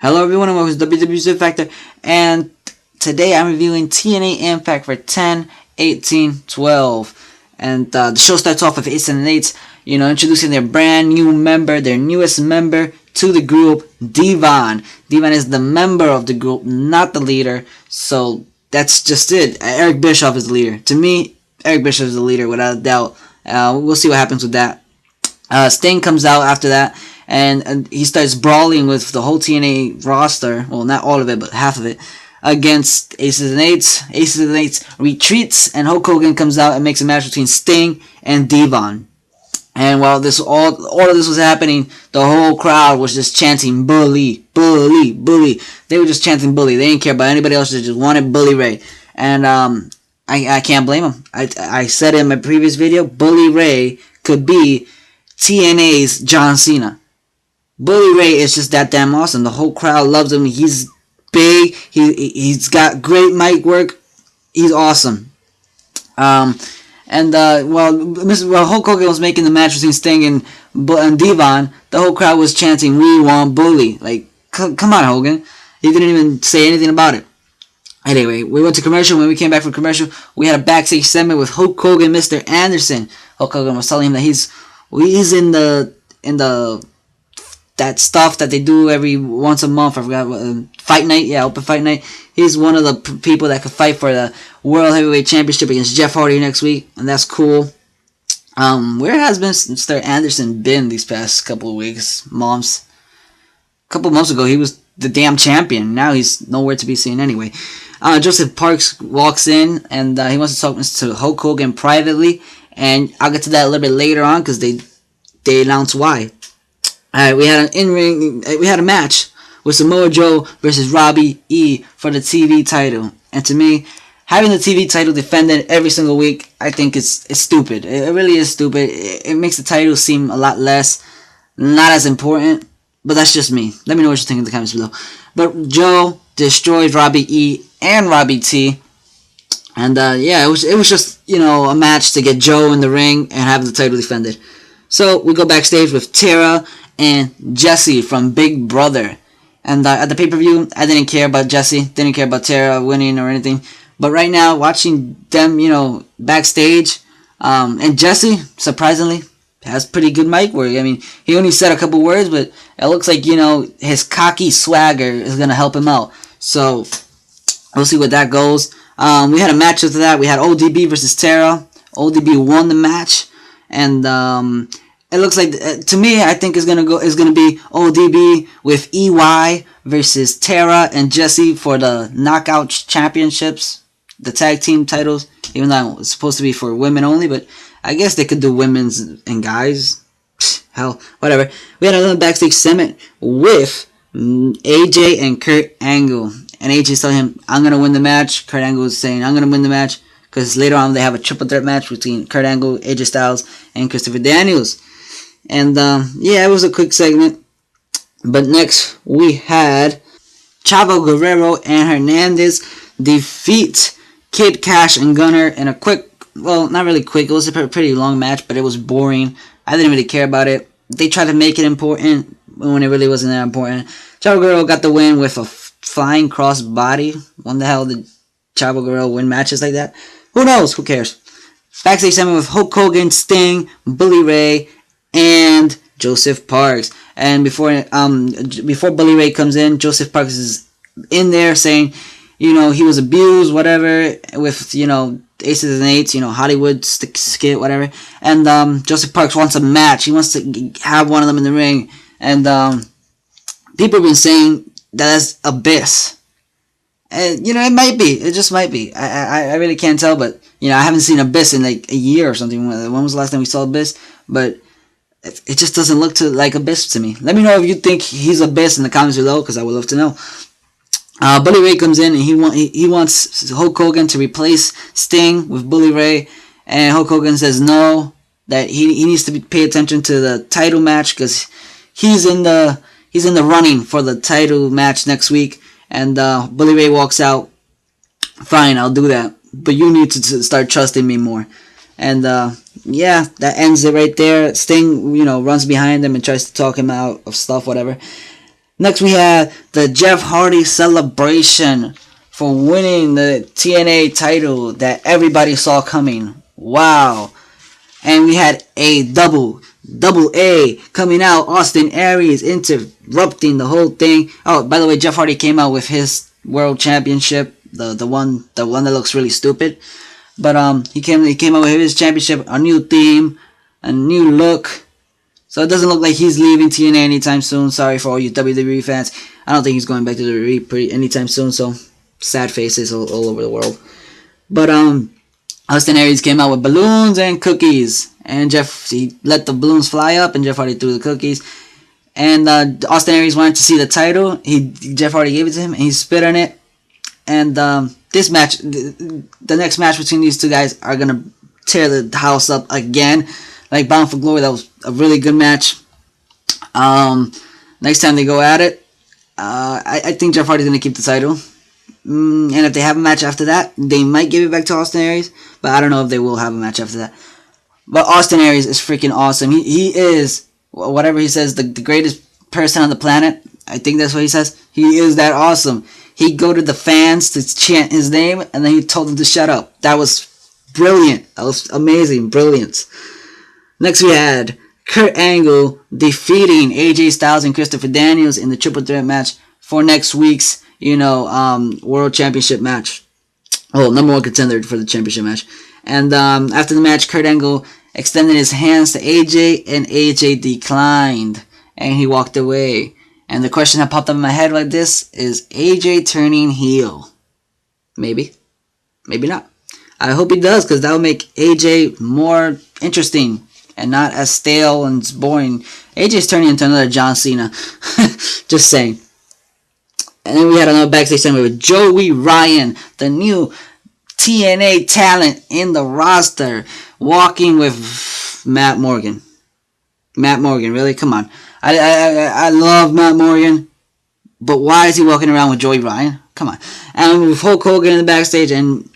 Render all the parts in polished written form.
Hello everyone and welcome to WWE Factor, and today I'm reviewing TNA Impact for 10/18/12. And the show starts off with Ace and Nate's, introducing their brand new member, their newest member to the group, Devon. Devon is the member of the group, not the leader, so that's just it. Eric Bischoff is the leader. To me, Eric Bischoff is the leader without a doubt. We'll see what happens with that. Sting comes out after that, and he starts brawling with the whole TNA roster. Well, not all of it, but half of it, against Aces and Eights. Aces and Eights retreats, and Hulk Hogan comes out and makes a match between Sting and Devon. And while all of this was happening, the whole crowd was just chanting "Bully, Bully, Bully." They were just chanting "Bully." They didn't care about anybody else. They just wanted Bully Ray. And I can't blame them. I said in my previous video, Bully Ray could be TNA's John Cena. Bully Ray is just that damn awesome. The whole crowd loves him. He's big. He's got great mic work. He's awesome. While Hulk Hogan was making the match between Sting and Devon, the whole crowd was chanting, "We want Bully." Like, come on, Hogan. He didn't even say anything about it. Anyway, we went to commercial. When we came back from commercial, we had a backstage segment with Hulk Hogan, Mr. Anderson. Hulk Hogan was telling him that he's in the that stuff that they do every once a month. I forgot what, fight night. Yeah, open fight night. He's one of the people that could fight for the World Heavyweight Championship against Jeff Hardy next week, and that's cool. Where has Mr. Anderson been these past couple of weeks, months? A couple of months ago, he was the damn champion. Now he's nowhere to be seen anyway. Joseph Parks walks in, and he wants to talk to Hulk Hogan privately, and I'll get to that a little bit later on because they announce why. Alright, we had a match with Samoa Joe versus Robbie E for the TV title. And to me, having the TV title defended every single week, I think it's stupid. It really is stupid. It makes the title seem a lot less, not as important. But that's just me. Let me know what you think in the comments below. But Joe destroyed Robbie E and Robbie T. And it was just, a match to get Joe in the ring and have the title defended. So we go backstage with Tara and Jesse from Big Brother. And at the pay-per-view, I didn't care about Jesse. Didn't care about Tara winning or anything. But right now, watching them, backstage, and Jesse, surprisingly, has pretty good mic work. I mean, he only said a couple words, but it looks like, his cocky swagger is going to help him out. So we'll see what that goes. We had a match after that. We had ODB versus Tara. ODB won the match. And it looks like, to me, I think it's gonna be ODB with EY versus Tara and Jesse for the Knockout Championships, the tag team titles. Even though it's supposed to be for women only, but I guess they could do women's and guys. Hell, whatever. We had another backstage segment with AJ and Kurt Angle, and AJ's telling him, "I'm gonna win the match." Kurt Angle is saying, "I'm gonna win the match," because later on they have a triple threat match between Kurt Angle, AJ Styles, and Christopher Daniels. And it was a quick segment. But next we had Chavo Guerrero and Hernandez defeat Kid Cash and Gunner in a quick, well, not really quick. It was a pretty long match, but it was boring. I didn't really care about it. They tried to make it important when it really wasn't that important. Chavo Guerrero got the win with a flying cross body. When the hell did Chavo Guerrero win matches like that? Who knows? Who cares? Backstage segment with Hulk Hogan, Sting, Bully Ray, and Joseph Parks. And before Bully Ray comes in, Joseph Parks is in there saying, he was abused, whatever, with, Aces and Eights, Hollywood skit, whatever. And Joseph Parks wants a match. He wants to have one of them in the ring. And people have been saying that's Abyss. And, it might be. It just might be. I really can't tell, but, I haven't seen Abyss in like a year or something. When was the last time we saw Abyss? But it just doesn't look like Abyss to me. Let me know if you think he's Abyss in the comments below, because I would love to know. Bully Ray comes in, and he wants Hulk Hogan to replace Sting with Bully Ray. And Hulk Hogan says no, that he needs to pay attention to the title match, because he's in the running for the title match next week. And Bully Ray walks out. Fine, I'll do that, but you need to start trusting me more. And that ends it right there. Sting, runs behind him and tries to talk him out of stuff, whatever. Next, we had the Jeff Hardy celebration for winning the TNA title that everybody saw coming. Wow. And we had a double A coming out. Austin Aries interrupting the whole thing. Oh, by the way, Jeff Hardy came out with his world championship, the one that looks really stupid. But he came out with his championship, a new theme, a new look. So it doesn't look like he's leaving TNA anytime soon. Sorry for all you WWE fans. I don't think he's going back to WWE anytime soon. So sad faces all over the world. But Austin Aries came out with balloons and cookies, and he let the balloons fly up, and Jeff Hardy threw the cookies. And Austin Aries wanted to see the title. Jeff Hardy gave it to him, and he spit on it. And this match, the next match between these two guys, are gonna tear the house up again. Like Bound for Glory, that was a really good match. Next time they go at it, I think Jeff Hardy's gonna keep the title. And if they have a match after that, they might give it back to Austin Aries. But I don't know if they will have a match after that. But Austin Aries is freaking awesome. He is, whatever he says, the greatest person on the planet. I think that's what he says. He is that awesome. He'd go to the fans to chant his name, and then he told them to shut up. That was brilliant. That was amazing. Brilliance. Next we had Kurt Angle defeating AJ Styles and Christopher Daniels in the triple threat match for next week's, World Championship match. Oh, number one contender for the championship match. And after the match, Kurt Angle extended his hands to AJ, and AJ declined, and he walked away. And the question that popped up in my head like this is AJ turning heel? Maybe. Maybe not. I hope he does, because that would make AJ more interesting and not as stale and boring. AJ's turning into another John Cena. Just saying. And then we had another backstage segment with Joey Ryan, the new TNA talent in the roster, walking with Matt Morgan. Matt Morgan, really? Come on. I love Matt Morgan, but why is he walking around with Joey Ryan? Come on. And with Hulk Hogan in the backstage, and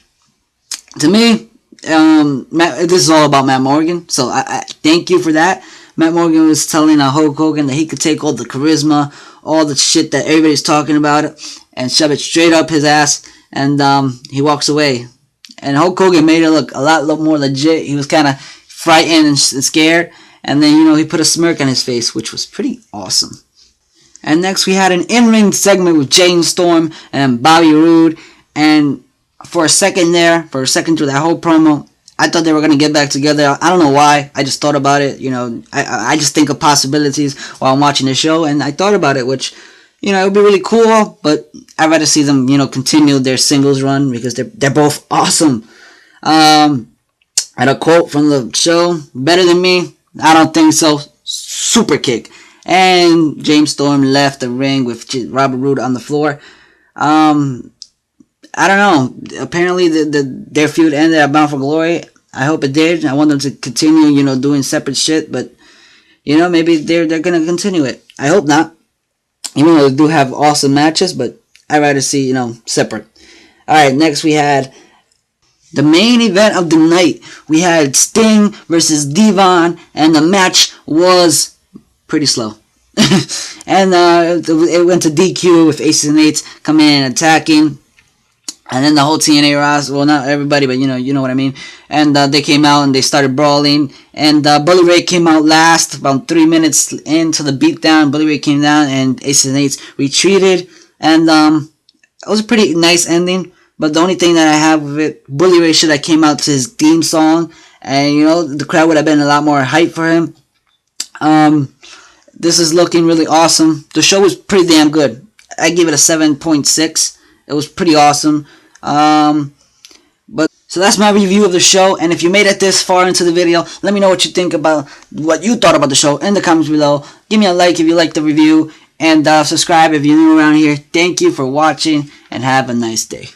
to me, this is all about Matt Morgan, so I thank you for that. Matt Morgan was telling Hulk Hogan that he could take all the charisma, all the shit that everybody's talking about, and shove it straight up his ass, and he walks away. And Hulk Hogan made it look a lot more legit. He was kind of frightened and scared, and then, he put a smirk on his face, which was pretty awesome. And next we had an in-ring segment with James Storm and Bobby Roode, and for a second through that whole promo, I thought they were going to get back together. I don't know why. I just thought about it. I just think of possibilities while I'm watching the show, and I thought about it, which, it would be really cool, but I'd rather see them, continue their singles run, because they're both awesome. I had a quote from the show, better than me? I don't think so. Super kick. And James Storm left the ring with Robert Roode on the floor. I don't know. Apparently, their feud ended at Bound for Glory. I hope it did. I want them to continue, doing separate shit. But, maybe they're going to continue it. I hope not. Even though they do have awesome matches, but I'd rather see, separate. Alright, next we had the main event of the night. We had Sting versus Devon, and the match was pretty slow. And it went to DQ with Aces and Eights coming in and attacking. And then the whole TNA roster, well, not everybody, but you know what I mean. And they came out and they started brawling. And Bully Ray came out last, about 3 minutes into the beatdown. Bully Ray came down and Aces and Eights retreated. And it was a pretty nice ending. But the only thing that I have with it, Bully Ray should have came out to his theme song. And, the crowd would have been a lot more hype for him. This is looking really awesome. The show was pretty damn good. I give it a 7.6. It was pretty awesome. So that's my review of the show. And if you made it this far into the video, let me know what you think about what you thought about the show in the comments below. Give me a like if you liked the review. And subscribe if you're new around here. Thank you for watching and have a nice day.